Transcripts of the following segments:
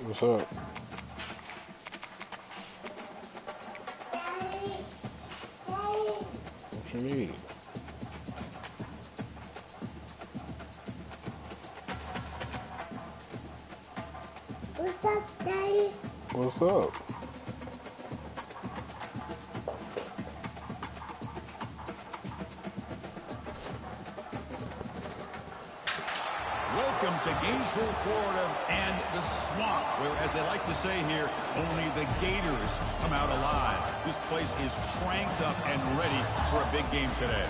What's up? What you need? What's up, Daddy? What's up? Welcome to Gainesville, Florida, and the swamp, where, as they like to say here, only the Gators come out alive. This place is cranked up and ready for a big game today.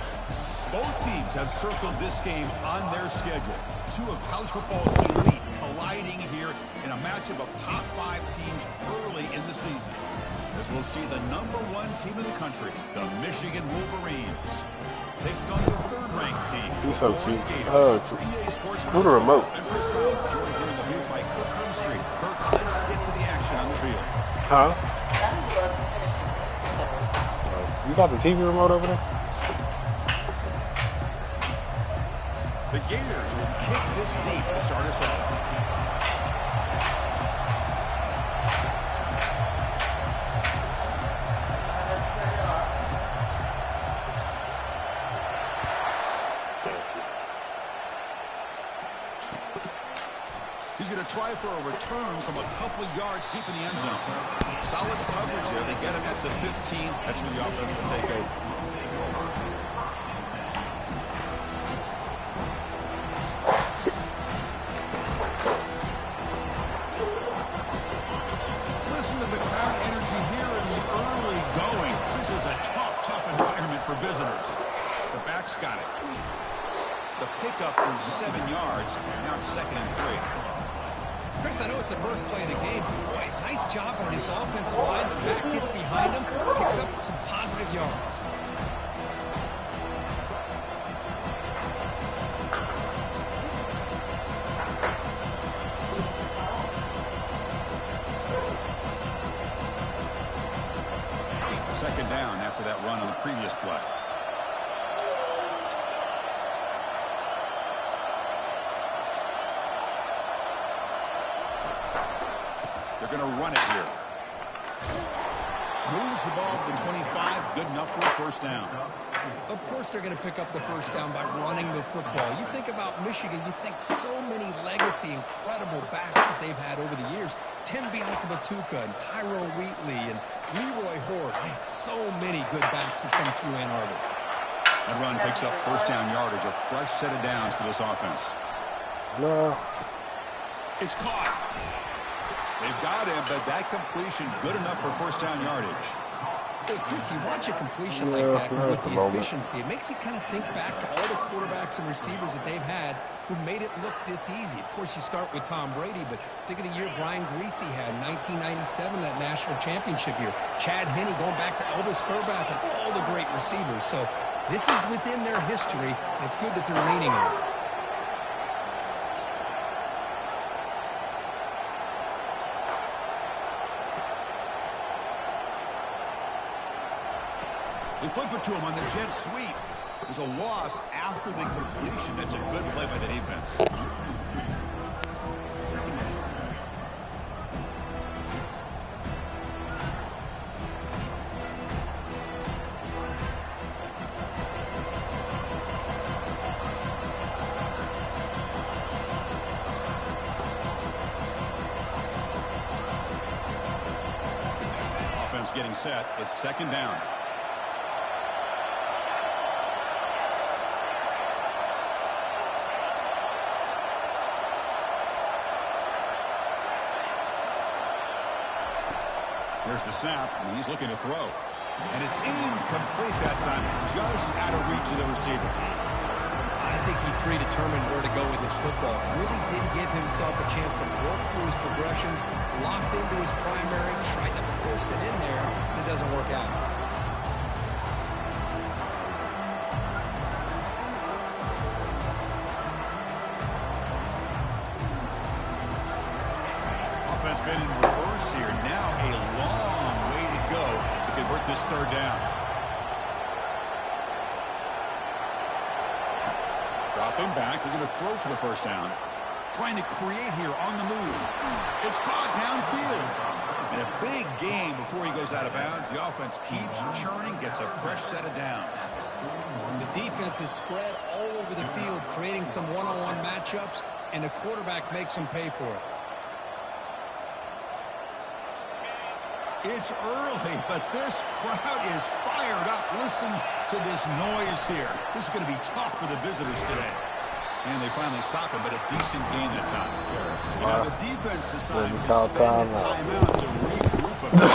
Both teams have circled this game on their schedule. Two of college football's elite colliding here in a matchup of top 5 teams early in the season. As we'll see the #1 team in the country, the Michigan Wolverines, take on the 3rd-ranked team. He's so cute. Who the remote? I'm Chris Fowler, joined here in the booth by Kirk Street. Kirk, let's get to the action on the field. Huh? You got the TV remote over there? The Gators will kick this deep to start us off. He's going to try for a return from a couple of yards deep in the end zone. Solid coverage there. They get him at the 15. That's where the offense will take over. Listen to the crowd energy here in the early going. This is a tough environment for visitors. The back's got it. The pickup is 7 yards. Now it's 2nd and 3. Chris, I know it's the first play of the game. Boy, nice job on his offensive line. The back gets behind him, picks up some positive yards. Second down after that run on the previous play. They're going to run it here. Moves the ball to the 25. Good enough for a first down. Of course they're going to pick up the first down by running the football. You think about Michigan, you think so many legacy, incredible backs that they've had over the years. Tim Biakabatuka and Tyrone Wheatley and Leroy Horde. Man, so many good backs have come through Ann Arbor. That run picks up first down yardage, a fresh set of downs for this offense. No. It's caught. They've got him, but that completion good enough for first down yardage. Hey, Chris, you watch a completion like that with the efficiency. It makes you kind of think back to all the quarterbacks and receivers that they've had who made it look this easy. Of course, you start with Tom Brady, but think of the year Brian Griese had, 1997, that national championship year. Chad Henne going back to Elvis Grbac and all the great receivers. So this is within their history, and it's good that they're leaning on it. They flip it to him on the jet sweep. There's a loss after the completion. That's a good play by the defense. Offense getting set. It's second down. There's the snap, and he's looking to throw. And it's incomplete that time, just out of reach of the receiver. I think he predetermined where to go with his football. Really did give himself a chance to work through his progressions, locked into his primary, tried to force it in there, and it doesn't work out. Offense been in reverse here. Now a long way to go to convert this third down. Drop him back. They're going to throw for the first down. Trying to create here on the move. It's It's caught downfield. And a big game before he goes out of bounds. The offense keeps churning, gets a fresh set of downs. The defense is spread all over the field, creating some one-on-one matchups, and the quarterback makes them pay for it. It's early, but this crowd is fired up. Listen to this noise here. This is going to be tough for the visitors today. And they finally stop him, but a decent gain that time. You know, the defense decides to spend a timeout to regroup a bit.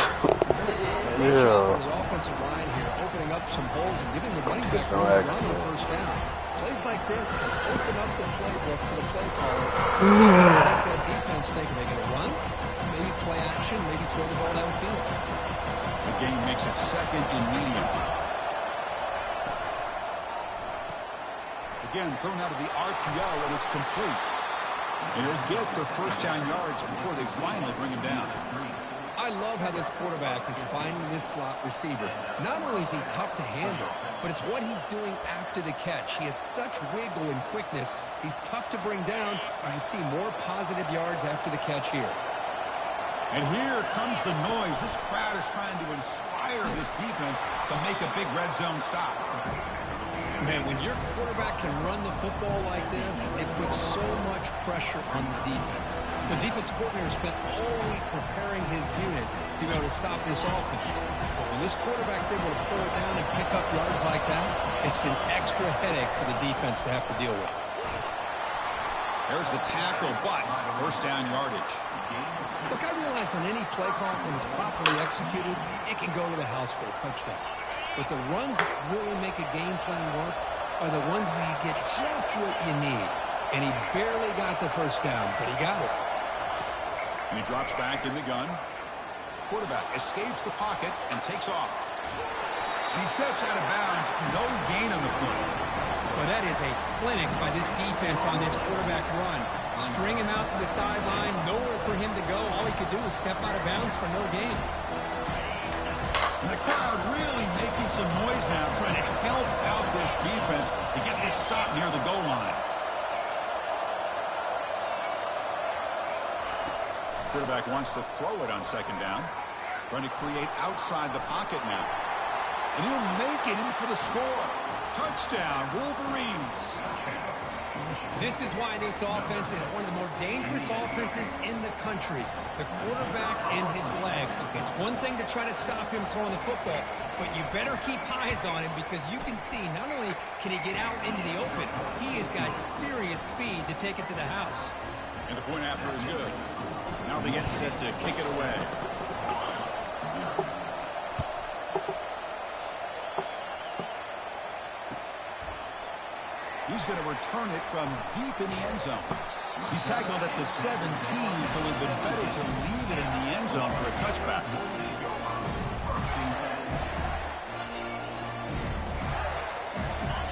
The offensive line here opening up some holes and giving the running back room to run on first down. Plays like this can open up the playbook for the play caller. Let that defense take it. They get a run, maybe play action, maybe throw the ball downfield. The game makes it second and medium. Again, thrown out of the RPO, and it's complete. And he'll get the first down yards before they finally bring him down. I love how this quarterback is finding this slot receiver. Not only is he tough to handle, but it's what he's doing after the catch. He has such wiggle and quickness. He's tough to bring down, and you see more positive yards after the catch here. And here comes the noise. This crowd is trying to inspire this defense to make a big red zone stop. Man, when your quarterback can run the football like this, it puts so much pressure on the defense. The defense coordinator spent all week preparing his unit to be able to stop this offense. But when this quarterback's able to pull it down and pick up yards like that, it's an extra headache for the defense to have to deal with. There's the tackle, but first down yardage. Look, I realize on any play call, when it's properly executed, it can go to the house for a touchdown. But the runs that really make a game plan work are the ones where you get just what you need. And he barely got the first down, but he got it. And he drops back in the gun. Quarterback escapes the pocket and takes off. And he steps out of bounds. No gain on the play. Well, that is a clinic by this defense on this quarterback run. String him out to the sideline, nowhere for him to go. All he could do was step out of bounds for no gain. And the crowd really making some noise now, trying to help out this defense to get this stop near the goal line. Quarterback wants to throw it on second down. Trying to create outside the pocket now. And he'll make it in for the score. Touchdown, Wolverines. This is why this offense is one of the more dangerous offenses in the country. The quarterback and his legs. It's one thing to try to stop him throwing the football, but you better keep eyes on him because you can see not only can he get out into the open, he has got serious speed to take it to the house. And the point after is good. Now they get set to kick it away. He's going to return it from deep in the end zone. He's tackled at the 17, so it would have been better to leave it in the end zone for a touchback.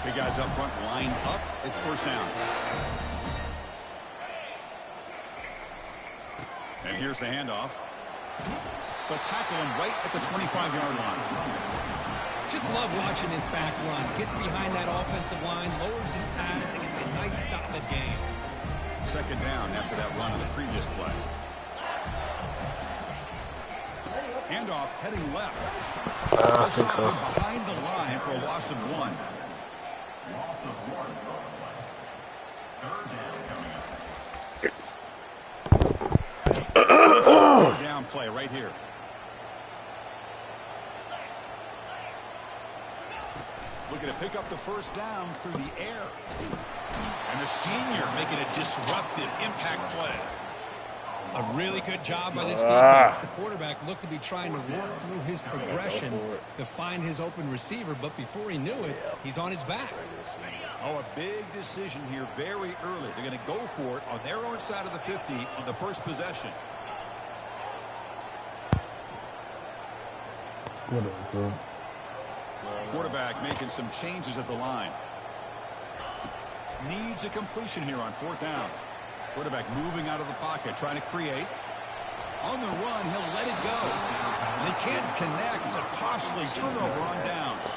Big guys up front lined up. It's first down. And here's the handoff. They'll tackle him right at the 25-yard line. Just love watching this back run. Gets behind that offensive line, lowers his pads, and gets a nice solid gain. Second down after that run on the previous play. Handoff heading left. I think so. Behind the line for a loss of 1. Down play right here. Looking to pick up the first down through the air. And the senior making a disruptive impact play. A really good job by this defense. The quarterback looked to be trying to work through his progressions to find his open receiver, but before he knew it, he's on his back. Oh, a big decision here very early. They're going to go for it on their own side of the 50 on the first possession. Quarterback making some changes at the line. Needs a completion here on fourth down. Quarterback moving out of the pocket, trying to create. On the run, he'll let it go. They can't connect. It's a costly turnover on downs.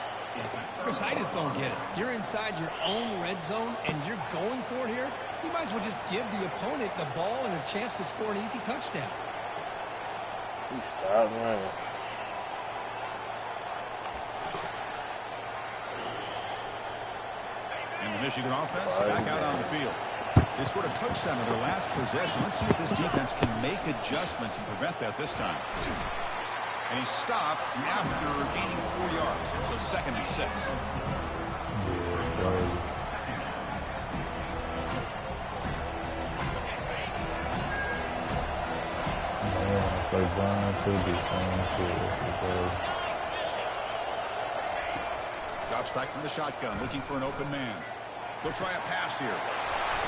Chris, I just don't get it. You're inside your own red zone, and you're going for it here. You might as well just give the opponent the ball and a chance to score an easy touchdown. He stopped running. And the Michigan offense back out on the field. They scored a touchdown in their last possession. Let's see if this defense can make adjustments and prevent that this time. And he stopped after gaining 4 yards. So 2nd and 6. Drops back from the shotgun, looking for an open man. They'll try a pass here.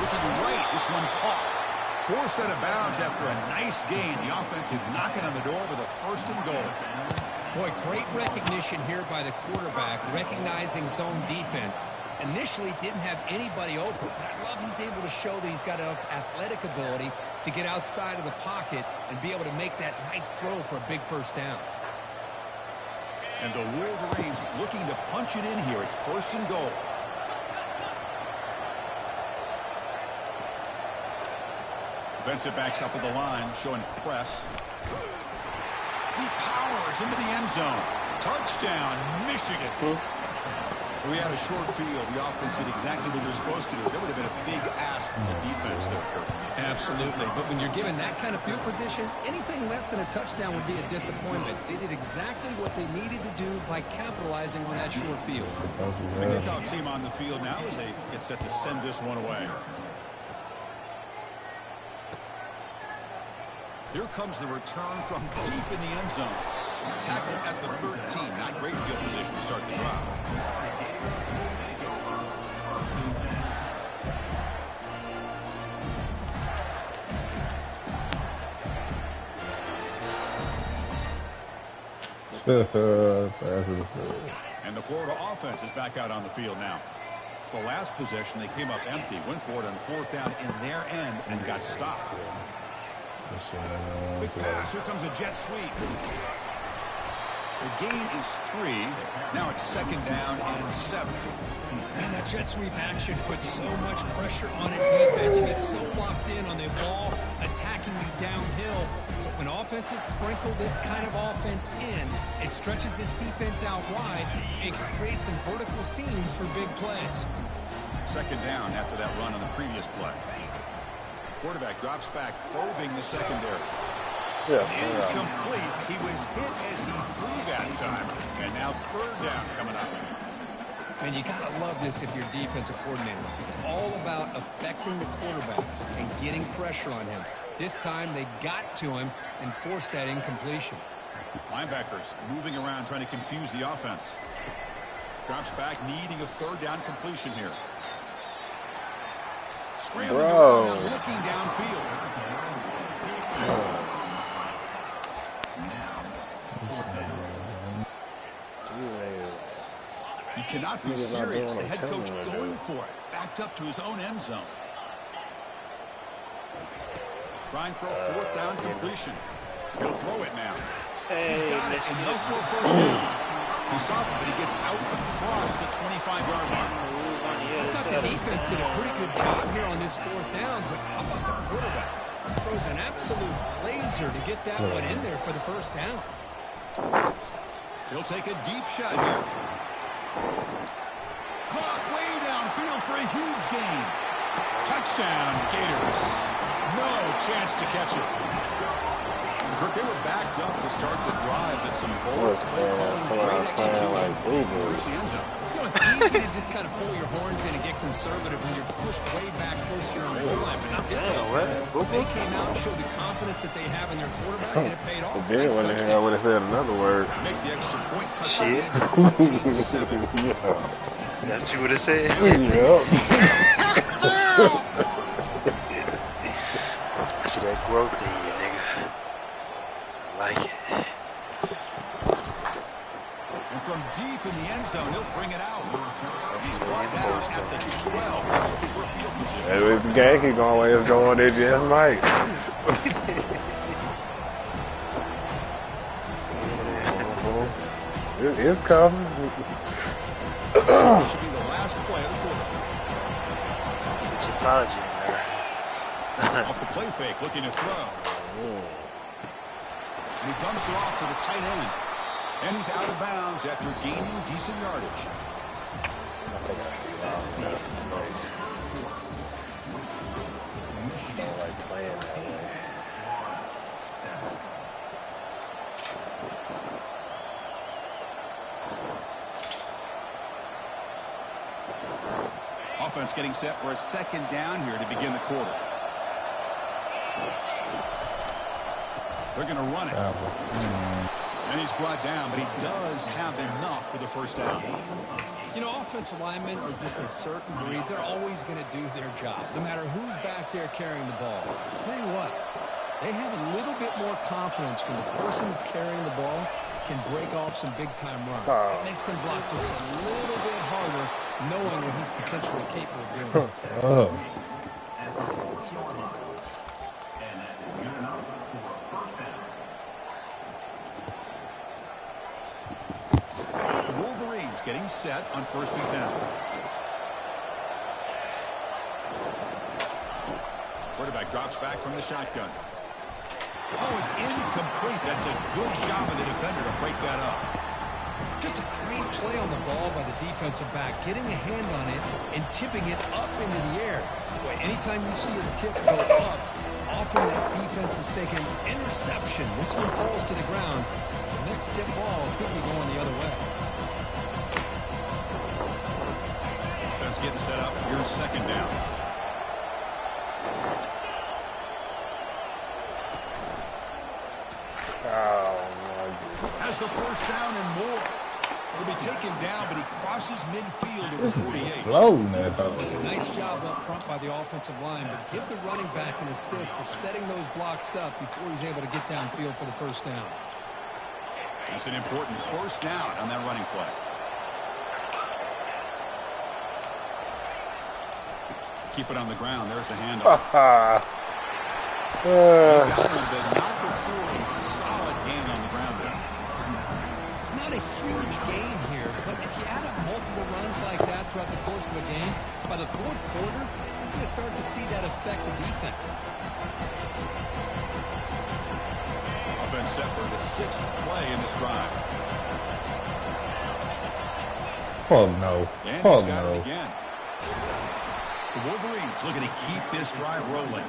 Looking right, this one caught. Forced out of bounds after a nice gain. The offense is knocking on the door with a 1st and goal. Boy, great recognition here by the quarterback, recognizing zone defense. Initially didn't have anybody open, but I love he's able to show that he's got enough athletic ability to get outside of the pocket and be able to make that nice throw for a big 1st down. And the Wolverines looking to punch it in here. It's 1st and goal. Defensive backs up at the line, showing press. He powers into the end zone. Touchdown, Michigan. We had a short field. The offense did exactly what they're supposed to do. That would have been a big ask from the defense there, Kurt. Absolutely. But when you're given that kind of field position, anything less than a touchdown would be a disappointment. They did exactly what they needed to do by capitalizing on that short field. The kickoff team on the field now as they get set to send this one away. Here comes the return from deep in the end zone. Tackle at the 13. Not great field position to start the drive. And the Florida offense is back out on the field now. The last possession, they came up empty, went for it on 4th down in their end and got stopped. Quick pass. Here comes a jet sweep. The gain is 3. Now it's 2nd down and 7. And that jet sweep action puts so much pressure on a defense. You get so locked in on the ball attacking you downhill. But when offenses sprinkle this kind of offense in, it stretches this defense out wide and can create some vertical seams for big plays. 2nd down after that run on the previous play. Quarterback drops back, probing the secondary. It's incomplete. He was hit as he threw that time. And now 3rd down coming up. And you got to love this if you're defensive coordinator. It's all about affecting the quarterback and getting pressure on him. This time they got to him and forced that incompletion. Linebackers moving around trying to confuse the offense. Drops back, needing a 3rd down completion here. Scrambling around, looking downfield. You cannot be serious. The head coach going for it. Backed up to his own end zone. Trying for a 4th down completion. He'll throw it now. He's got it. Enough for a 1st down. He stopped it, but he gets out across the 25-yard line. I thought the defense did a pretty good job here on this 4th down, but how about the quarterback? Throws an absolute laser to get that one in there for the 1st down. He'll take a deep shot here. Caught way downfield for a huge gain. Touchdown, Gators. No chance to catch it. They were backed up to start the drive, but some bold play calling, great execution. Where's the end zone? It's easy to just kind of pull your horns in and get conservative when you're pushed way back close to your own goal line, but not this one. They came out and showed the confidence that they have in their quarterback, and it paid off. If they went in here, I would have said another word. Make the extra point. Shit. That's what you would have said. Yep. I see that growth in you, nigga. I like it. And from deep in the end zone, he'll bring it out. He's brought down at the 12. Hey, if the game keep going where it's going, they just might. It's coming. This should be the last play of the quarter. It's an apology in there. Off the play fake, looking to throw. And he dumps it off to the tight end. And he's out of bounds after gaining decent yardage. Don't like playing that way. Offense getting set for a second down here to begin the quarter. They're going to run it. And he's brought down, but he does have enough for the first down. You know, offensive linemen are just a certain breed. They're always going to do their job, no matter who's back there carrying the ball. I'll tell you what, they have a little bit more confidence when the person that's carrying the ball can break off some big-time runs. That makes him block just a little bit harder, knowing what he's potentially capable of doing. Wolverines getting set on 1st and 10. Quarterback drops back from the shotgun. Oh, it's incomplete. That's a good job of the defender to break that up. Just a great play on the ball by the defensive back, getting a hand on it and tipping it up into the air. Boy, anytime you see a tip go up, often that defense is thinking interception. This one falls to the ground. The next tip ball could be going the other way. Offense getting set up. Here's second down. Has the first down and more. He'll be taken down, but he crosses midfield at the 48. It was a nice job up front by the offensive line, but give the running back an assist for setting those blocks up before he's able to get downfield for the first down. It's an important first down on that running play. Keep it on the ground. There's the handoff. He got him, but not before a solid gain on the ground there. It's not a huge gain here, but if you add up multiple runs like that throughout the course of a game, by the 4th quarter, you're going to start to see that affect the defense. Offense set for the 6th play in this drive. Oh, no. And Oh, he's got no. it again. The Wolverines looking to keep this drive rolling.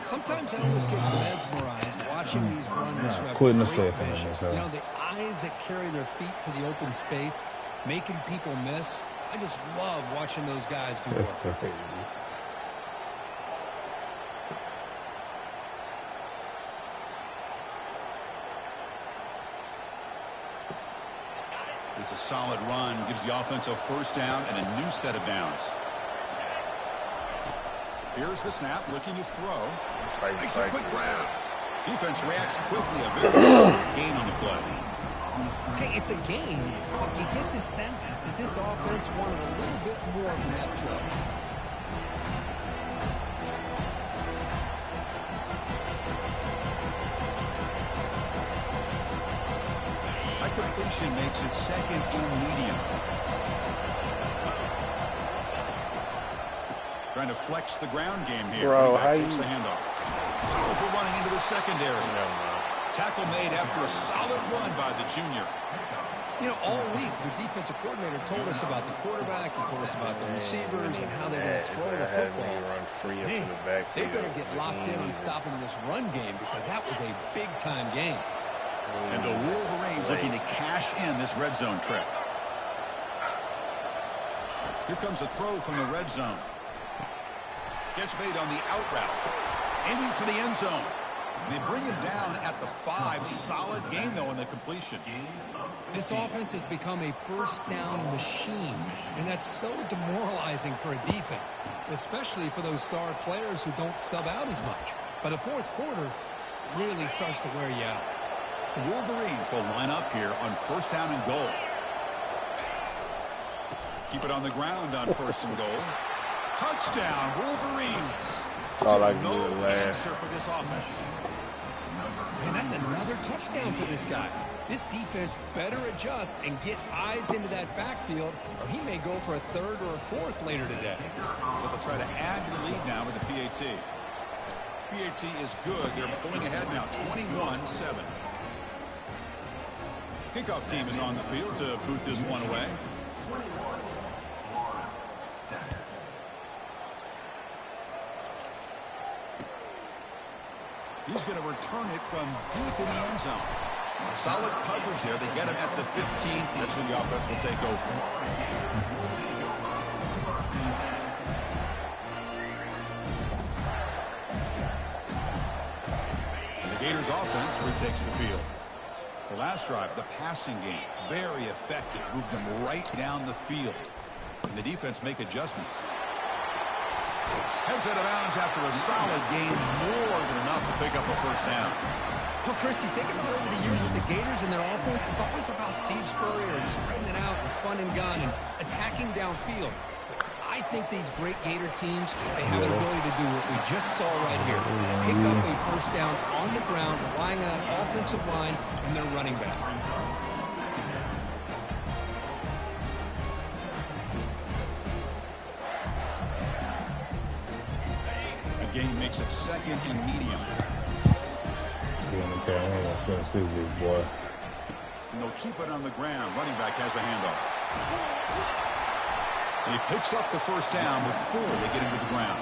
Sometimes I almost get mesmerized watching these runners who have Couldn't great have said vision. that. You know, the eyes that carry their feet to the open space, making people miss. I just love watching those guys do That's work. crazy. It's a solid run, gives the offense a first down and a new set of downs. Here's the snap, looking to throw. Makes a quick grab. Defense reacts quickly. A very short gain on the play. Hey, it's a game, but you get the sense that this offense wanted a little bit more from that play. High completion makes it 2nd and medium. Trying to flex the ground game here. Bro, how takes you... the handoff. Powerful running into the secondary. Tackle made after a solid run by the junior. You know, all week, the defensive coordinator told us about the quarterback. He told us about the receivers and how they're going to throw the football. Man, they better get locked in on stopping this run game because that was a big-time game. And the Wolverines looking to cash in this red zone trip. Here comes a throw from the red zone. Gets made on the out route. Aiming for the end zone. And they bring him down at the 5. Solid gain, though, in the completion. This offense has become a first-down machine, and that's so demoralizing for a defense, especially for those star players who don't sub out as much. But a 4th quarter really starts to wear you out. The Wolverines will line up here on 1st down and goal. Keep it on the ground on 1st and goal. Touchdown, Wolverines. Still no answer for this offense. And that's another touchdown for this guy. This defense better adjust and get eyes into that backfield, or he may go for a third or a fourth later today. So they'll try to add to the lead now with the PAT. PAT is good. They're pulling ahead now, 21-7. Kickoff team is on the field to boot this one away. He's going to return it from deep in the end zone. Solid coverage there. They get him at the 15th. That's where the offense will take over. And the Gators offense retakes the field. The last drive, the passing game, very effective. Moved them right down the field. And the defense make adjustments. Heads out of bounds after a solid game, more than enough to pick up a first down. Well, Chris, you think about over the years with the Gators and their offense, it's always about Steve Spurrier and spreading it out and fun and gun and attacking downfield. I think these great Gator teams, they have the ability to do what we just saw right here. Pick up a first down on the ground, relying on an offensive line and their running back. Again, makes it second and medium. Okay, I don't want to see this boy. And they'll keep it on the ground. Running back has the handoff. And he picks up the first down before they get him to the ground.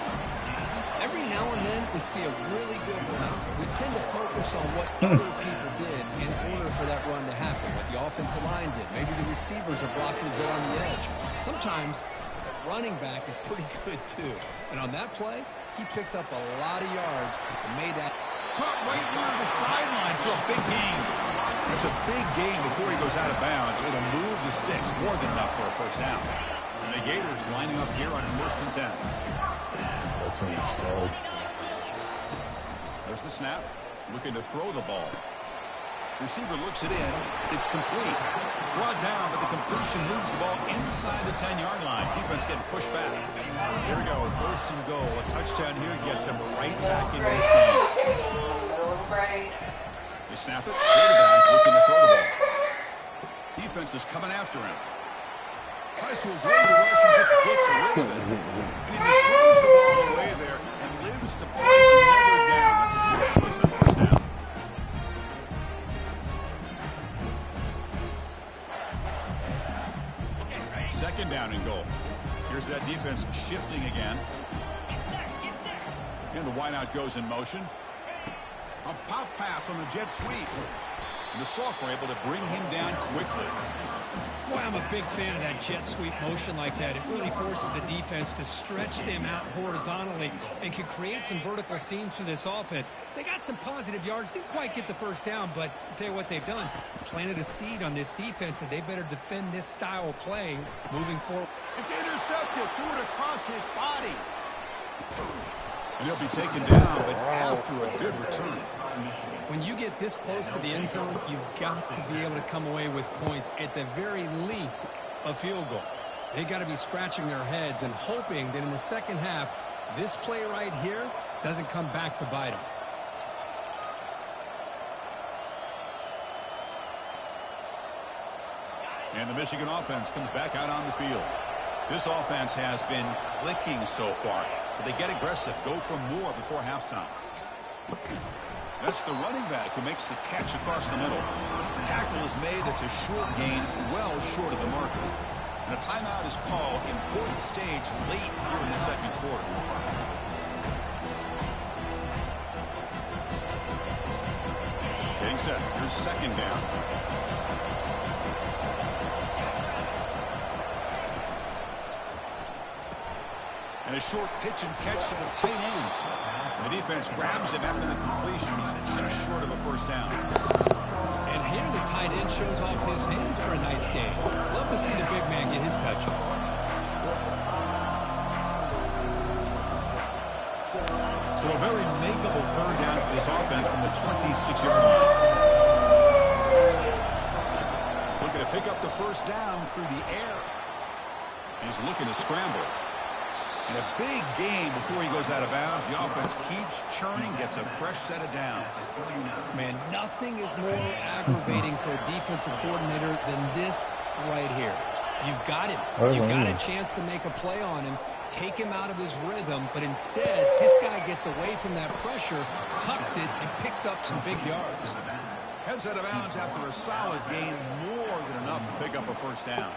Every now and then we see a really good run. We tend to focus on what other people did in order for that run to happen, what the offensive line did. Maybe the receivers are blocking good on the edge. Sometimes the running back is pretty good too. And on that play, he picked up a lot of yards and made that. Caught right near the sideline for a big gain. It's a big gain before he goes out of bounds. It'll move the sticks more than enough for a first down. And the Gators lining up here on 1st and 10. That's slow. There's the snap. Looking to throw the ball. Receiver looks it in. It's complete. Brought down, but the completion moves the ball inside the 10-yard line. Defense getting pushed back. Here we go. 1st and goal. A touchdown here gets them right back into this game. They snap it. Quarterback looking to throw the ball. Defense is coming after him. Tries to avoid the rush and just gets rid of it. And he just throws the ball away there and lives to play another down. That's his first choice on 1st down. Second down and goal. Here's that defense shifting again. And the wideout goes in motion. A pop pass on the jet sweep. And the Salk were able to bring him down quickly. Boy, I'm a big fan of that jet sweep motion like that. It really forces the defense to stretch them out horizontally and can create some vertical seams for this offense. They got some positive yards. Didn't quite get the first down, but I'll tell you what they've done. Planted a seed on this defense, and they better defend this style of play moving forward. It's intercepted. Threw it across his body. And he'll be taken down, but after a good return. When you get this close to the end zone, you've got to be able to come away with points, at the very least, a field goal. They got to be scratching their heads and hoping that in the second half, this play right here doesn't come back to bite them. And the Michigan offense comes back out on the field. This offense has been clicking so far, but they get aggressive, go for more before halftime. That's the running back who makes the catch across the middle. The tackle is made. That's a short gain, well short of the marker. And a timeout is called. Important stage late here in the second quarter. Getting set. Here's second down. And a short pitch and catch to the tight end. The defense grabs him after the completion. He's just short of a first down. And here the tight end shows off his hands for a nice game. Love to see the big man get his touches. So a very makeable third down for this offense from the 26-yard line. Looking to pick up the first down through the air. He's looking to scramble. And a big gain before he goes out of bounds. The offense keeps churning, gets a fresh set of downs. Man, nothing nothing is more aggravating for a defensive coordinator than this right here. You've got him. You've got a chance to make a play on him, take him out of his rhythm, but instead, this guy gets away from that pressure, tucks it, and picks up some big yards. Heads out of bounds after a solid gain, more than enough to pick up a first down.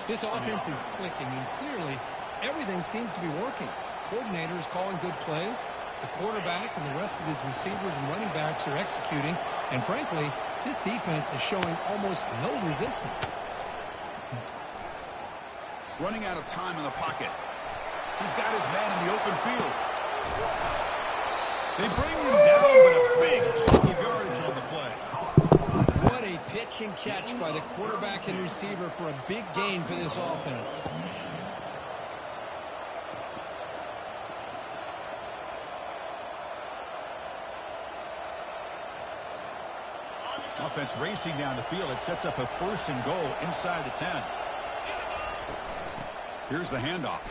This offense is clicking, and clearly, everything seems to be working. The coordinator is calling good plays. The quarterback and the rest of his receivers and running backs are executing. And frankly, this defense is showing almost no resistance. Running out of time in the pocket. He's got his man in the open field. They bring him down, but a big chunk of yardage on the play. What a pitch and catch by the quarterback and receiver for a big gain for this offense. Offense racing down the field. It sets up a 1st and goal inside the 10. Here's the handoff.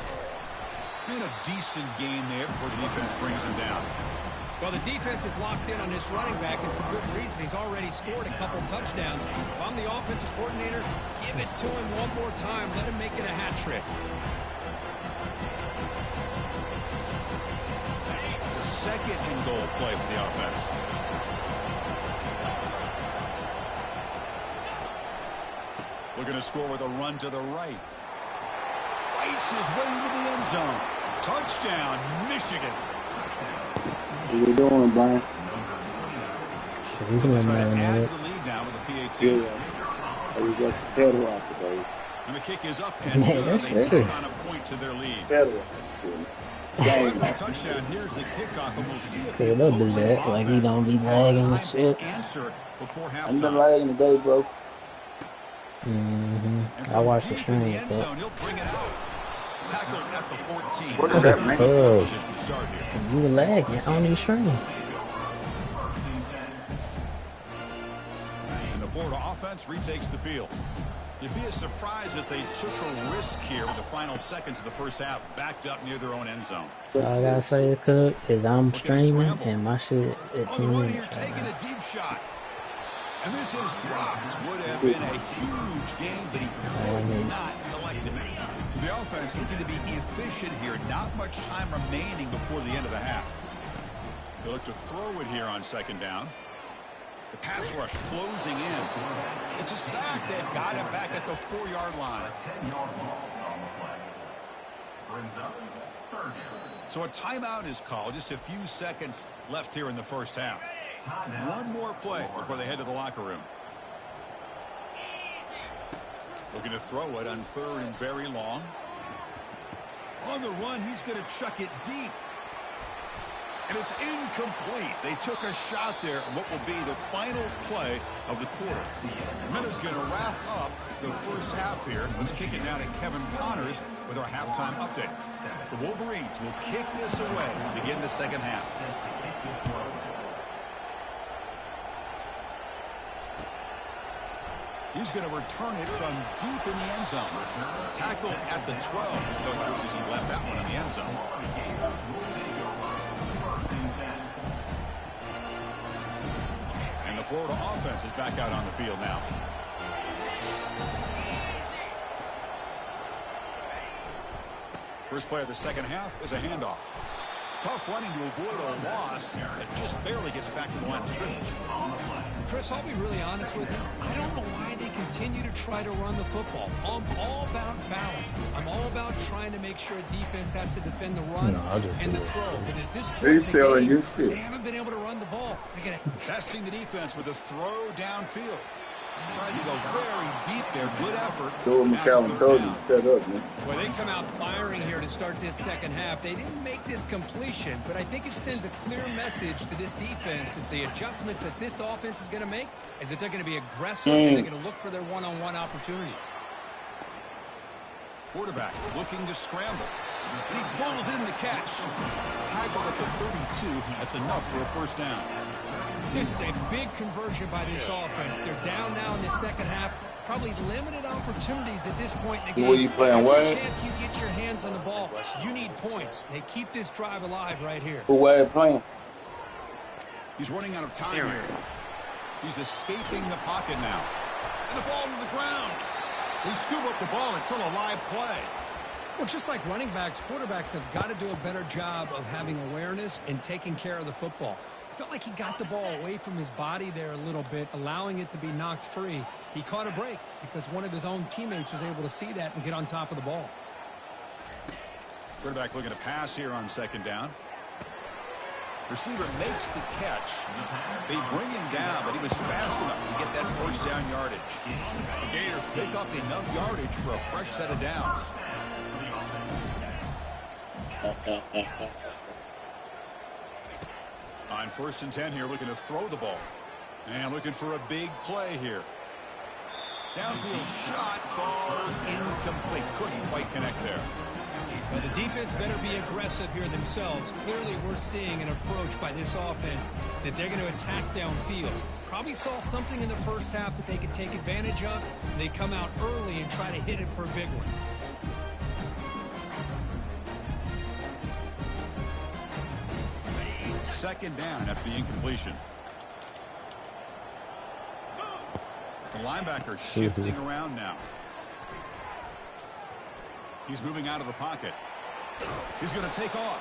And a decent gain there before the defense brings him down. Well, the defense is locked in on this running back, and for good reason. He's already scored a couple touchdowns. If I'm the offensive coordinator, give it to him one more time. Let him make it a hat trick. It's a 2nd and goal play for the offense. Looking to score with a run to the right. Fights his way into the end zone. Touchdown, Michigan. What you doing, Brian? We can Try to add man, to the lead now with the PAT. Yeah. Oh, we got your pedal out today. And the kick is up and Man, good. that's They true. take on a point to their lead. Pedal. Swing the touchdown. Here's the kickoff, and we'll see if Yeah, the they'll do opposing that. Like, he offense don't be has lagging and time to shit. answer before I've been halftime. lagging today, bro. Mm-hmm. And I from watched the deep in the stream. end So. zone, he'll bring it out. Tackled at the 14. What does that mean? Oh, Position to start here. you were lagging on your stream. And the Florida offense retakes the field. You'd be surprised if they took a risk here with the final seconds of the first half, backed up near their own end zone. All I gotta say, Cook, is I'm streaming and my shit at On 2 the run minutes here, right taking now. a deep shot. And this is dropped. Would have been a huge game, but he could not collect it. So the offense looking to be efficient here. Not much time remaining before the end of the half. They look to throw it here on 2nd down. The pass rush closing in. It's a sack that got him back at the 4-yard line. So a timeout is called. Just a few seconds left here in the first half. One more play before they head to the locker room. Looking to throw it on 3rd and very long. On the run, he's going to chuck it deep. And it's incomplete. They took a shot there on what will be the final play of the quarter. Minutes going to wrap up the first half here. Let's kick it now to Kevin Connors with our halftime update. The Wolverines will kick this away to begin the second half. He's going to return it from deep in the end zone. Tackled at the 12. The coach wishes he left that one in the end zone. And the Florida offense is back out on the field now. First play of the second half is a handoff. Tough running to avoid a loss that just barely gets back to the line of scrimmage. Chris, I'll be really honest with you. I don't know why they continue to try to run the football. I'm all about balance. I'm all about trying to make sure a defense has to defend the run and the throw. But at this point in the game, they haven't been able to run the ball. Testing the defense with a throw downfield. Trying to go very deep there. Good effort. So McCallum told you, set up, man. Well, they come out firing here to start this second half. They didn't make this completion, but I think it sends a clear message to this defense that the adjustments that this offense is going to make is that they're going to be aggressive and they're going to look for their one-on-one opportunities. Quarterback looking to scramble. And he pulls in the catch. Tackled at the 32. That's enough for a first down. This is a big conversion by this offense. They're down now in the second half. Probably limited opportunities at this point in the game. Were you playing Every chance you get your hands on the ball, you need points. They keep this drive alive right here. Who way playing? He's running out of time here. He's escaping the pocket now. And the ball to the ground. They scoop up the ball. It's still a live play. Well, just like running backs, quarterbacks have got to do a better job of having awareness and taking care of the football. I felt like he got the ball away from his body there a little bit, allowing it to be knocked free. He caught a break because one of his own teammates was able to see that and get on top of the ball. Quarterback looking to pass here on second down. Receiver makes the catch. They bring him down, but he was fast enough to get that first down yardage. The Gators pick up enough yardage for a fresh set of downs. On 1st and 10 here, looking to throw the ball. And looking for a big play here. Downfield shot falls incomplete. Couldn't quite connect there. Well, the defense better be aggressive here themselves. Clearly, we're seeing an approach by this offense that they're going to attack downfield. Probably saw something in the first half that they could take advantage of. They come out early and try to hit it for a big one. Second down after the incompletion. The linebacker shifting around now. He's moving out of the pocket. He's going to take off.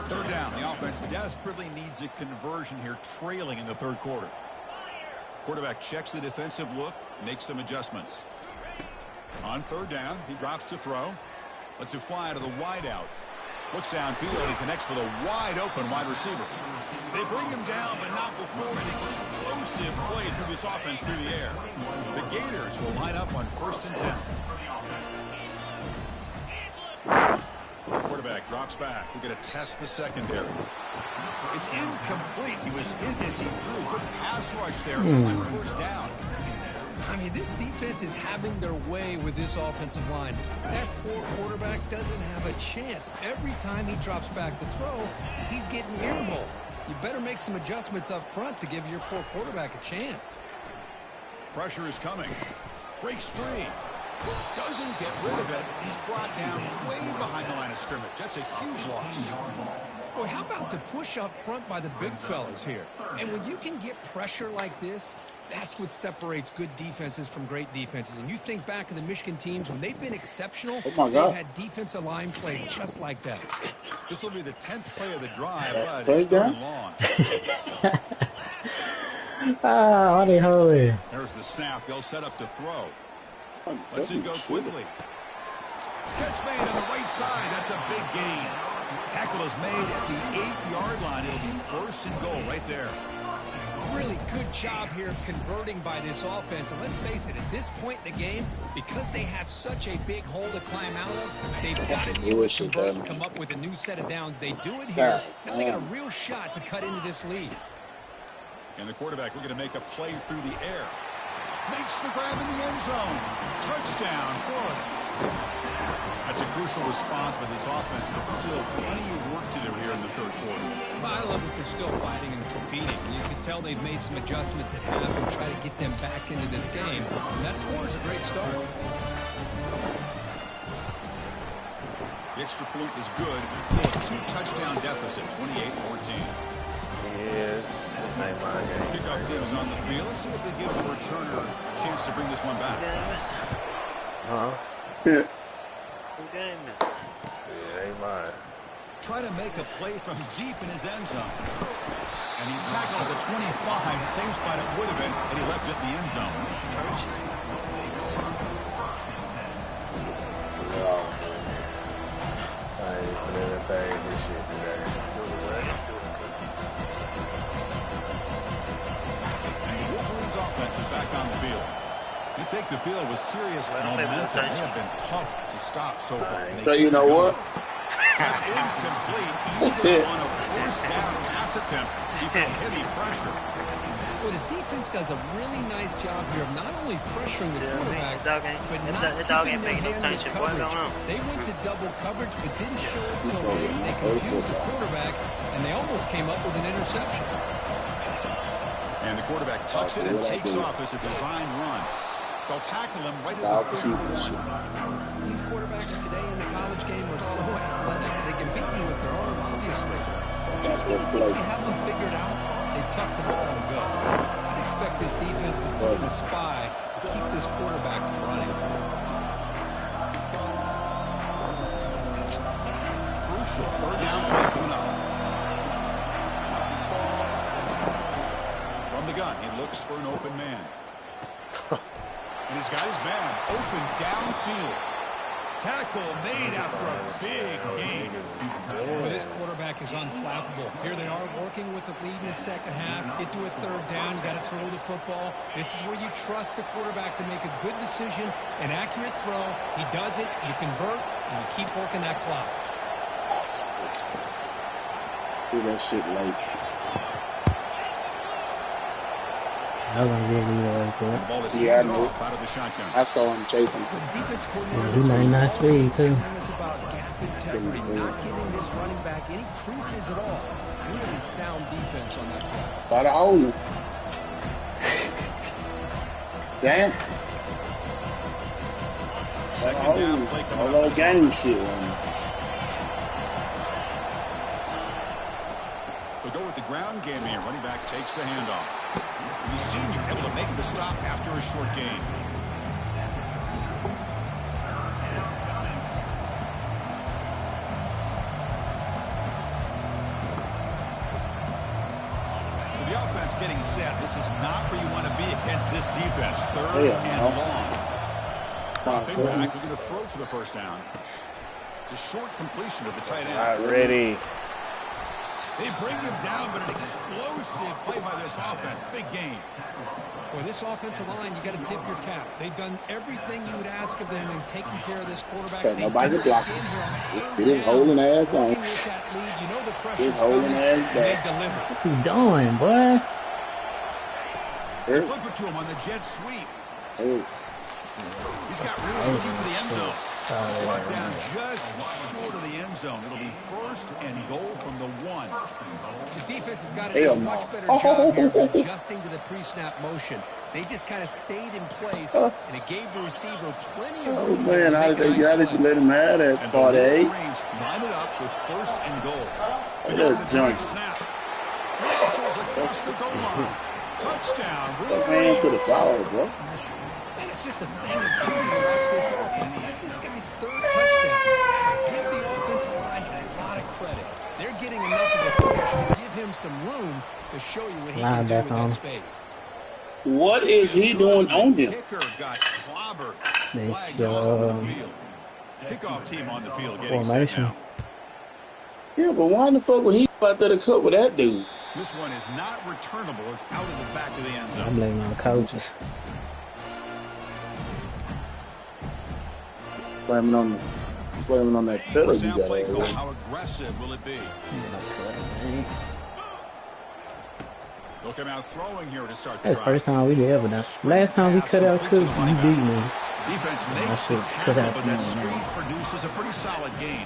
Third down. The offense desperately needs a conversion here, trailing in the third quarter. Quarterback checks the defensive look, makes some adjustments. On third down, he drops to throw. Lets it fly to the wideout. Looks downfield and connects for the wide-open wide receiver. They bring him down, but not before an explosive play through this offense through the air. The Gators will line up on 1st and 10. Quarterback drops back. We're going to test the secondary. It's incomplete. He was hit as he threw. Good pass rush there on first down. I mean, this defense is having their way with this offensive line. That poor quarterback doesn't have a chance. Every time he drops back to throw, he's getting earholed. You better make some adjustments up front to give your poor quarterback a chance. Pressure is coming. Breaks free. Doesn't get rid of it. He's brought down way behind the line of scrimmage. That's a huge loss. Boy, how about the push up front by the big fellas here? And when you can get pressure like this, that's what separates good defenses from great defenses. And you think back of the Michigan teams, when they've been exceptional, they've had defensive line play just like that. This will be the 10th play of the drive, but it's starting long. There's the snap. They'll set up to throw. Let's it go quickly. Catch made on the right side. That's a big gain. Tackle is made at the 8-yard line. It'll be 1st and goal right there. Really good job here of converting by this offense. And let's face it, at this point in the game, because they have such a big hole to climb out of, they've got to be able to convert and come up with a new set of downs. They do it here. Now they got a real shot to cut into this lead. And the quarterback looking to make a play through the air. Makes the grab in the end zone. Touchdown, Florida. That's a crucial response by this offense, but still plenty of work to do here in the third quarter. Well, I love that they're still fighting and competing. You can tell they've made some adjustments at half and try to get them back into this game. And that score is a great start. The extra point is good. Still a 2-touchdown deficit, 28-14. Yes, this ain't my game. Kickoff team is on the field. Let's see if they give the returner a chance to bring this one back. Huh? Who game it? Yeah, ain't mine. Try to make a play from deep in his end zone. And he's tackled at the 25. Same spot it would have been, and he left it in the end zone. No. I ain't been entertained this shit today. And the Wolverines offense is back on the field. You take the field with serious momentum. They have been tough to stop so far. So you know what? That's incomplete. Even on a first down pass attempt, he felt heavy pressure. Well, the defense does a really nice job here of not only pressuring the quarterback, but not taking their hand in coverage. They went to double coverage, but didn't show it till late. They confused the quarterback, and they almost came up with an interception. And the quarterback tucks it and takes off as a design run. They'll tackle him right at the 30. These quarterbacks today in the college game are so athletic. They can beat you with their arm. Let's think play. you have them figured out. They tuck the ball and go. I'd expect this defense to put in a spy to keep this quarterback from running. Crucial third down play coming up. From the gun, he looks for an open man. And he's got his man open downfield. Tackle made after a big gain. Well, this quarterback is unflappable. Here they are working with the lead in the second half. Get to a third down. You got to throw the football. This is where you trust the quarterback to make a good decision, an accurate throw. He does it. You convert, and you keep working that clock. Do that shit late. I was gonna get lead right The there. ball is Yeah, I handed know. off out of the shotgun. I saw him chasing. The defense coordinator Yeah, this he week 99 speed, too. telling us about gap integrity, not giving this running back any creases at all. Really sound defense on that play. Got a hole in. Damn. Second down play coming All up. that game shit on me. They go with the ground game here. Running back takes the handoff. The senior able to make the stop after a short gain. So the offense getting set. This is not where you want to be against this defense. Third and long. Dropping back, we're going to throw for the first down. It's a short completion of the tight end. Not ready. They bring him down, but an explosive play by this offense. Big game. Boy, this offensive line, you got to tip your cap. They've done everything you would ask of them in taking care of this quarterback. Okay, They nobody did it block again him. here on third Get his down, holding ass down. working with that lead. You know the pressure's His holding coming, ass and they back. deliver. What you doing, boy? Flip it to him on the jet sweep. Hey. He's got room looking for the end zone. Brought down just short of the end zone. It'll be first and goal from the 1. The defense has got to do Hell a no. much better job here of adjusting to the pre-snap motion. They just kind of stayed in place, and it gave the receiver plenty of Oh room to man, how make did a they nice got it play. to let him have that And part the eight? Marines line it up with first and goal. Look They at got that the junk. big snap. Whistles across the goal line. Touchdown. Let's hand to the ball, bro. And it's just a thing of beauty to watch this offense. That's this guy's third touchdown. Give the offensive line a lot of credit. They're getting enough of a push to give him some room to show you what he can do with that space. What is he doing on him? Kicker got clobbered. They Flags off on the field. Kickoff team on the field getting set formation. now. Yeah, but why the fuck would he about to cut with that dude? This one is not returnable. It's out of the back of the end I'm zone. blaming on the coaches. Blaming on that pillar First you down got play over call. there. How aggressive will it be? They'll come out throwing here to start the That's the drive. first time we ever done. Last time we cut out Cook, you beat me. Defense makes the tackle, but that screen produces a pretty solid gain.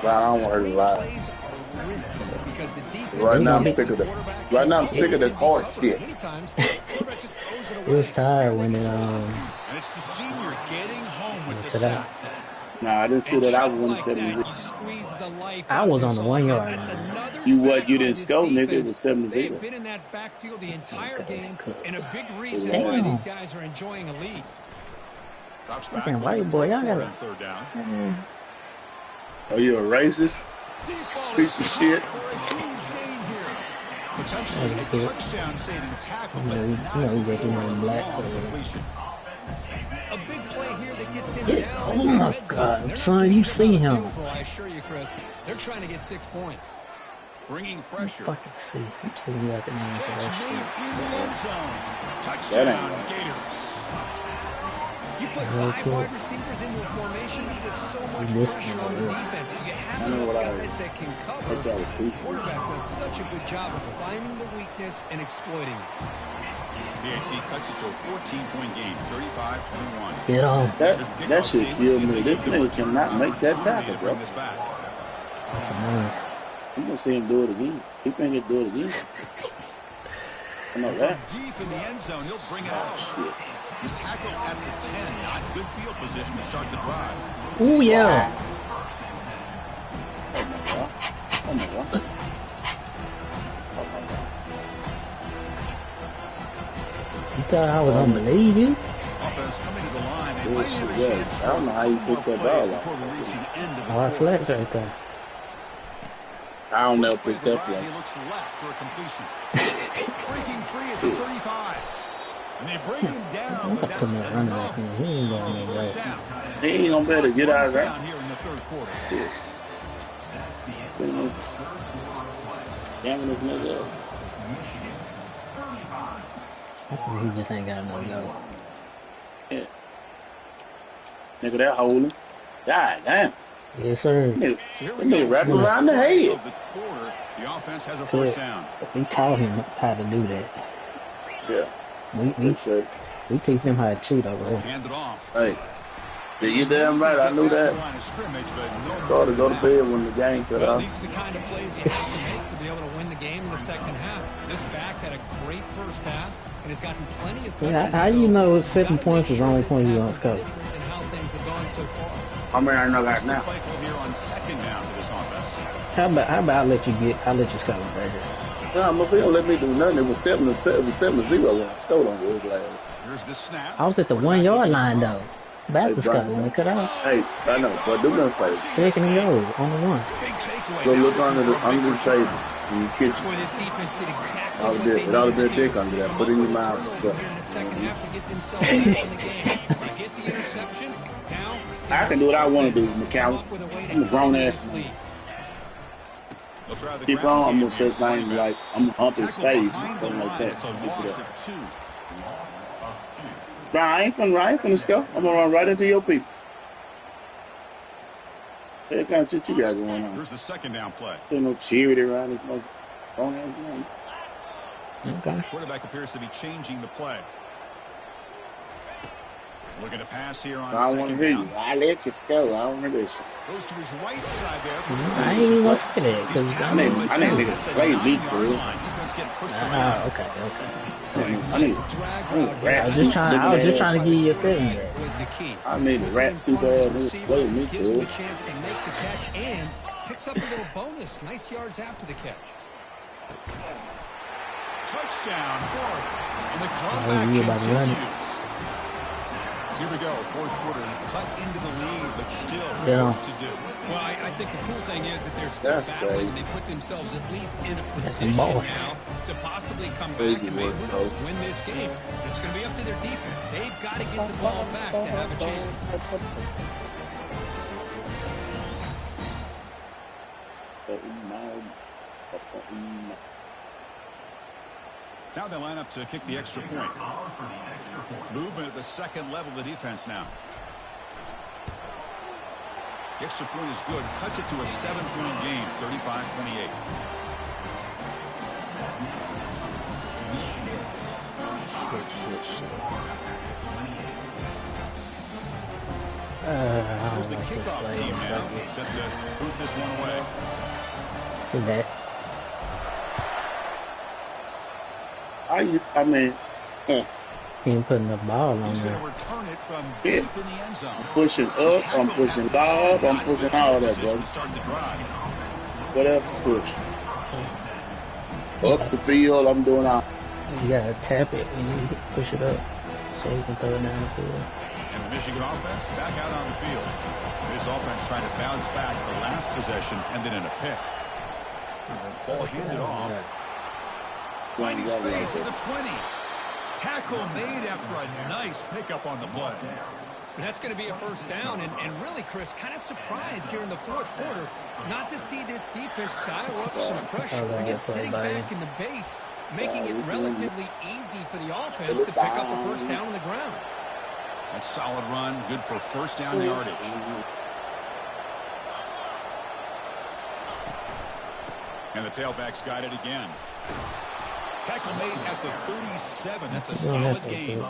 Right, I don't want to lie. Plays are risky because the defense Right now, I'm gets sick of the that. quarterback Right now, I'm and sick of that hard shit. many times, the quarterback just throws it It away. was tired when it And it's the senior getting home with the cut sack. out. Nah, I didn't see And that. I was just on the like 70. that, you squeeze the life I out of was on this the 1 yard offense. That's line. another You what? sack You on didn't this score, nigga. It defense. was 70 They've zero. been in that backfield the entire game, and a big reason Damn. why these guys are enjoying a lead. Drops back. Fucking looking white to boy, throw y'all for gotta- it on third down. Are you a racist? Deep ball Piece is of shit. caught for a huge gain here. Potentially a touchdown-saving tackle, but You not know, you for get him in a black, long so- completion. A big play here that gets them Yeah. down. Oh in the my red zone. God, They're not son, getting you another see him. field goal, I assure you, Chris. They're trying to get 6 points. Bringing pressure. Fucking see. I'm telling you out the name for Catch that made shit. in the end zone. That Touchdown, ain't right. Gators. You put Real 5 quick. wide receivers into a formation, you put so much This pressure on the one, yeah. defense. Do you have I know enough what I guys that can I cover? thought was piece of Quarterback does such a good job of finding the weakness and exploiting it. BAT cuts it to a 14-point game, 35-21. Get on. That shit killed me. This nigga cannot make that tackle, bro. This back. That's annoying. You gonna see him do it again. He can't get to do it again. I know that. Deep in the end zone, he'll bring it Oh out. shit. He's tackled at the 10. Not good field position to start the drive. Ooh, yeah. Oh my god. Oh my god. thought I was gonna believe you? Offense coming to the line. They might Bullshit, have a yeah. chance I don't know how you for picked more that plays ball before we up. reach the end of the Hard quarter. flex right there. I don't never First play of picked the that drive, play. he looks left for a completion. Breaking free at the 35. And they bring him down, I'm but not that's putting that running enough back in. He ain't for going a no first way. down. He ain't gonna be able to get out of Runs that. down here in the third quarter. Shit. Jamming this nigga up. I think he just ain't got no go. Yeah. Nigga, that holding. God damn. Yes, sir. Nigga, So here that we go. nigga wrap First around the play head. of the quarter. The offense has a first down. We taught him how to do that. Yeah. We teach him how to cheat over here. Hand it off. Hey. Yeah, you damn right. I knew that. Started to go to bed when the game cut Well, off. these are the kind of plays you have to make to be able to win the game in the second half. This back had a great first half and has gotten plenty of touches. Yeah, how you know 7 points is the only point you gonna score? Different than how things have gone so far. I mean, I know that now. Play call here on second down for this offense. How about I'll let you score right here. Nah, my people let me do nothing. It was 7-0 when I scored on the other line. Here's the snap. I was at the 1 yard line though. Back to Scott when it cut off. Hey, I know, but do nothing for you. Second and goal on the 1. Big takeaway. Go now look looking under for a big the return. table in your kitchen. Boy, this defense did exactly All what it they did, it ought to needed be a to do. dick under there. Put it in your mouth. Here in the second half to get themselves back in the game. They get the interception. Now I can do what I want to do, McCown. I'm a grown ass man. They'll try the Keep ground on, I'm game gonna say here. things like I'm gonna hump his Tackle face, behind the something like line. that. It's a Mix it loss up. of 2. Bro, I ain't finna score. I'm gonna run right into your people. That kind of shit you got going on. Here's the second down play. There's no charity around this mother. Grown ass man. Okay. Quarterback appears to be changing the play. Looking to pass here on I don't want to second hear down. you. I let you score. I don't hear this shit. Goes to his right side there. For the I ain't even gonna say that He's because tackled, I but need down nigga at the play 9-yard me, bro. line. Defense getting pushed around. okay. I need I rat was suit. just trying to give you a 7 there. Was the key. I need a Puts rat in suit front of ass his nigga receiver, play me, gives him a dude. chance to make the catch and picks up a little bonus. Nice yards after the catch. Touchdown, Florida. And the Oh, comeback you about to run it. continues. Here we go. Fourth quarter. Cut into the lead, but still Yeah. work to do. Well, I think the cool thing is that they're still That's battling. crazy. They put themselves at least in a That's position ball. now to possibly come Crazy back and maybe work, who knows, though. win this game. It's going to be up to their defense. They've got to get the ball back to have a chance. Now they line up to kick the extra point. Movement at the second level of the defense now. The extra point is good. Cuts it to a 7-point game, 35-28. Here's the kickoff team now. Set to boot this one away. That. I mean, He ain't putting the ball on He's going there. to return it from Yeah. deep in the end zone. pushing up, I'm pushing loud, I'm pushing all that, brother. Starting the drive. What else to push? Up the field, I'm doing all. You gotta tap it and you push it up so you can throw it down the field. And the Michigan offense back out on the field. This offense trying to bounce back the last possession and then in a pick. Ball handed off. Finding space at the 20. Tackle made after a nice pickup on the play. And that's going to be a first down. And really, Chris, kind of surprised here in the fourth quarter not to see this defense dial up some pressure. They're just sitting back in the base, making it relatively easy for the offense to pick up a first down on the ground. That solid run, good for first down yardage. And the tailbacks got it again. Tackle made at the 37. That's a solid gain.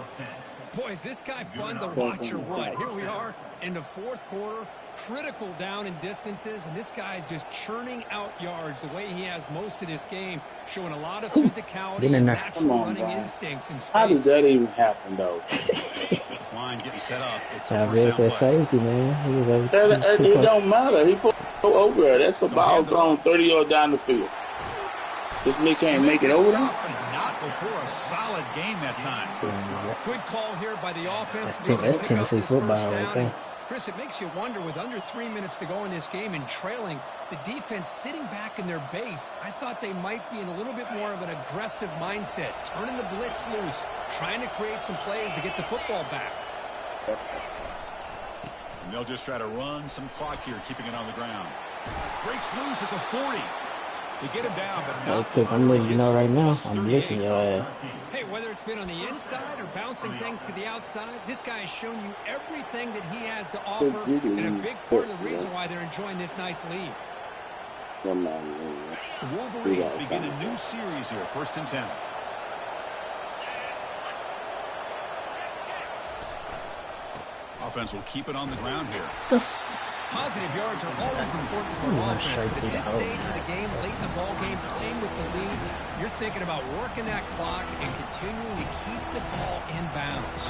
Boy, is this guy fun to watch or what? Here we are in the fourth quarter, critical down in distances, and this guy is just churning out yards the way he has most of this game, showing a lot of physicality and natural running instincts in space. How did that even happen, though? This line getting set up. It's a I first read down that play. safety, man. He was over It don't matter. He put over there. That's a ball thrown 30 yards down the field. This nigga can't make it over there. Stop and not tackle for a solid gain that time. Good call here by the offense. I think that's Tennessee football right there. Chris, it makes you wonder, with under 3 minutes to go in this game and trailing, the defense sitting back in their base, I thought they might be in a little bit more of an aggressive mindset, turning the blitz loose, trying to create some plays to get the football back. And they'll just try to run some clock here, keeping it on the ground. Breaks loose at the 40. They get him down, but not because I'm letting you know right now, I'm missing your ass. Hey, whether it's been on the inside or bouncing things to the outside, this guy has shown you everything that he has to offer, and a big part of the reason why they're enjoying this nice lead. The Wolverines begin a new series here, 1st and 10. Offense will keep it on the ground here. Positive yards are always important for an offense, but at this stage of the game, late in the ball game, playing with the lead, you're thinking about working that clock and continuing to keep the ball in bounds.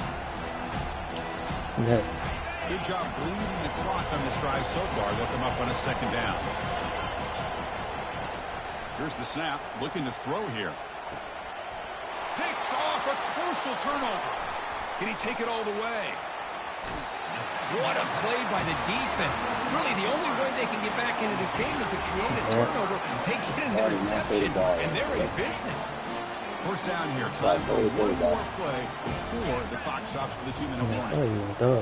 Good job bleeding the clock on this drive so far. They'll come up on a 2nd down. Here's the snap, looking to throw here. Picked off, a crucial turnover. Can he take it all the way? What a play by the defense. Really, the only way they can get back into this game is to create a turnover. They get an interception, and they're in business. 1st down here. Time for one more play before the clock stops for the 2-minute warning. They'll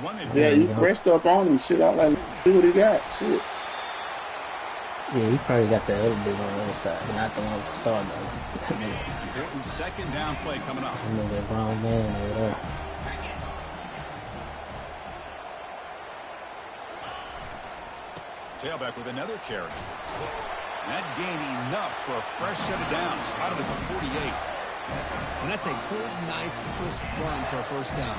run it here. Yeah, you pressed up on him. Shit, I'm like, see what he got. Shit. Yeah, he probably got the other big on the other side, but not the one with the star, though. Important 2nd down play coming up. I know that wrong man over there. Tailback with another carry. That gain enough for a fresh set of downs. Spotted at the 48. And that's a good, nice, crisp run for a 1st down.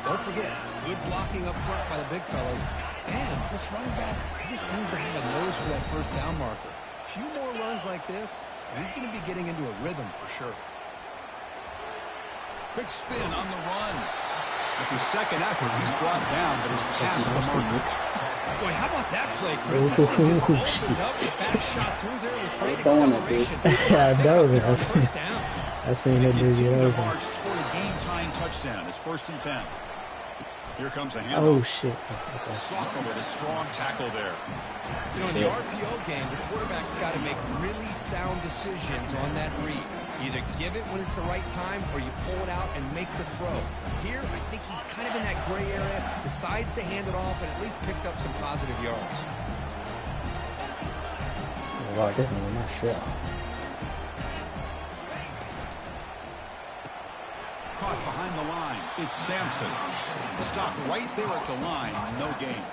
Don't forget, good blocking up front by the big fellas. And this running back, he just seems to have a nose for that 1st down marker. A few more runs like this, and he's going to be getting into a rhythm for sure. Big spin on the run. After 2nd effort, he's brought down, but he's past the marker. Boy, how about that play, Chris? That thing just opened up, the back shot through there with great acceleration. I know, man. 1st down. I seen that dude get over. March toward a game-tying touchdown. It's 1st and 10. Here comes a handoff. Oh, shit. Sockman with a strong tackle there. You know, in the RPO game, the quarterback's got to make really sound decisions on that read. Either give it when it's the right time or you pull it out and make the throw. Here, I think he's kind of in that gray area, decides to hand it off and at least picked up some positive yards. Wow, this is myself. Caught behind the line. It's Sampson. Stopped right there at the line. No gain.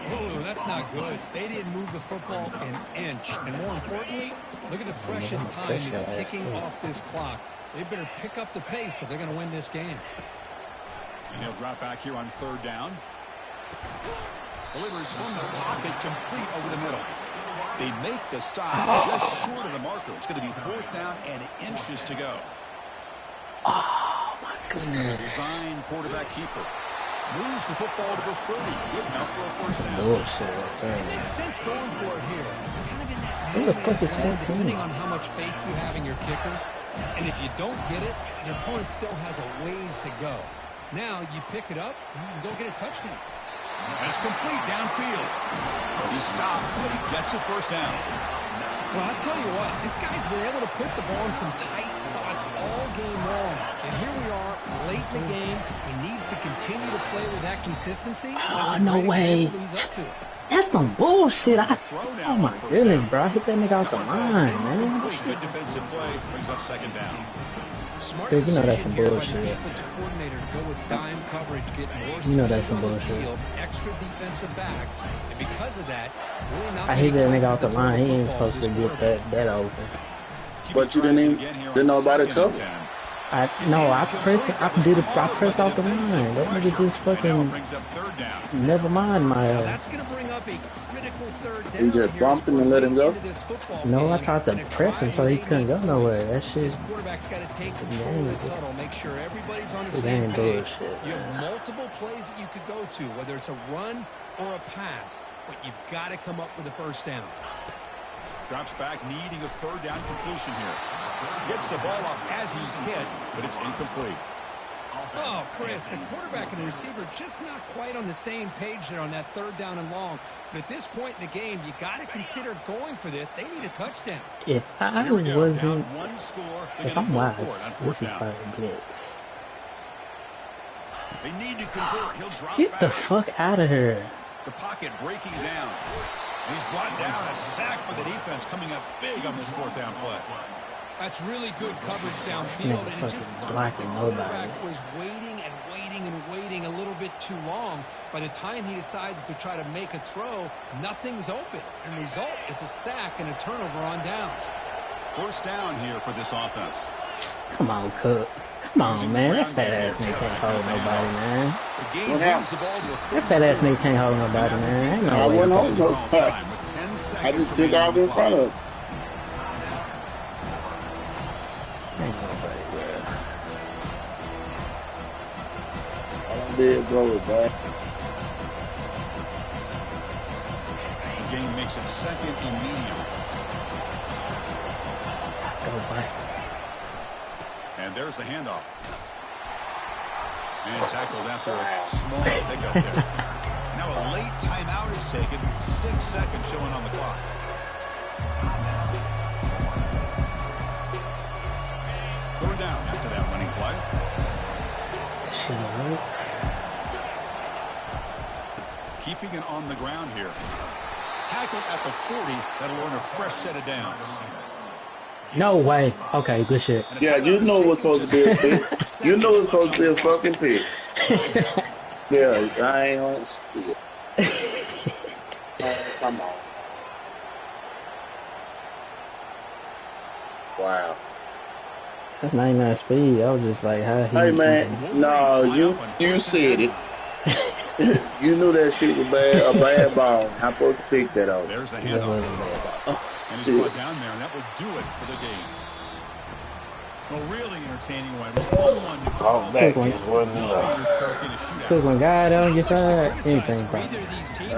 Oh, that's not good. They didn't move the football an inch. And more importantly, look at the precious time that's ticking off this clock. They better pick up the pace if they're going to win this game. And he'll drop back here on 3rd down. Delivers from the pocket, complete over the middle. They make the stop just short of the marker. It's going to be 4th down and inches to go. Oh, my goodness. It's a design quarterback keeper. Moves the football to the 30. Good enough for a 1st down. It makes sense going for it here. Kind of in that no-man's land, depending on how much faith you have in your kicker. And if you don't get it, your opponent still has a ways to go. Now you pick it up and you can go get a touchdown. And it's complete downfield. He stopped, but he gets a 1st down. Well, I'll tell you what, this guy's been able to put the ball in some tight spots all game long. And here we are, late in the game. He needs to continue to play with that consistency. Oh, no way. That's some bullshit. Oh, my goodness, bro. I hit that nigga out the line, man. Good defensive play brings up 2nd down. Smart you know that's some here by bullshit. the defensive coordinator to go with dime coverage, get more You know that's speed some on the bullshit. field, extra defensive backs, and because of that, really not I hit that many nigga out the places to line. He throw ain't the football supposed to this get quarterback. that open. But you didn't know about it, cover. I pressed off the line. That nigga just fucking never mind my Now that's going to bring up a critical 3rd down. You just bumped him and let him go? No, I tried to press him so he couldn't go nowhere. That shit. This quarterback's got to take control of this huddle, make sure everybody's on the It same ain't page. bullshit. You have multiple plays that you could go to, whether it's a run or a pass, but you've got to come up with a 1st down. Drops back, needing a third down completion here. Gets the ball off as he's hit, but it's incomplete. Oh, Chris, the quarterback and the receiver just not quite on the same page there on that third down and long. But at this point in the game, you got to consider going for this. They need a touchdown. If I wasn't, one score, if I'm wise, this is probably blitz. They need to convert. He'll drop Get back. the fuck out of here. The pocket breaking down. He's brought down, a sack by the defense coming up big on this fourth down play. That's really good coverage downfield, and it just looked like the quarterback was waiting and waiting and waiting a little bit too long. By the time he decides to try to make a throw, nothing's open. And the result is a sack and a turnover on downs. First down here for this offense. Come on, Cook. Come on, man. That fat ass nigga can't hold nobody, man. That fat ass nigga can't hold nobody, man. Ain't no I way. wasn't holding nobody. I just took off in front of him. Ain't nobody, bro. All I did, bro, was back. The game makes it second and medium. Go back. And there's the handoff. And tackled after a small pickup there. Now a late timeout is taken. 6 seconds showing on the clock. Third down after that running play. Keeping it on the ground here. Tackled at the 40. That'll earn a fresh set of downs. No way. Okay, good shit. Yeah, you know what's supposed to be a pick. You know it's supposed to be a fucking pick. Yeah, I ain't on shit. Come on. Wow. That's 99 speed. I was just like, how he... Hey, man. No, you said it. You knew that shit was bad, a bad ball. I'm supposed to pick that out. There's the handoff. And he's brought down there, and that will do it for the game. Well, really entertaining one. It was fun to Oh, that wasn't enough. Cook one guy on your side, anything. Either of these teams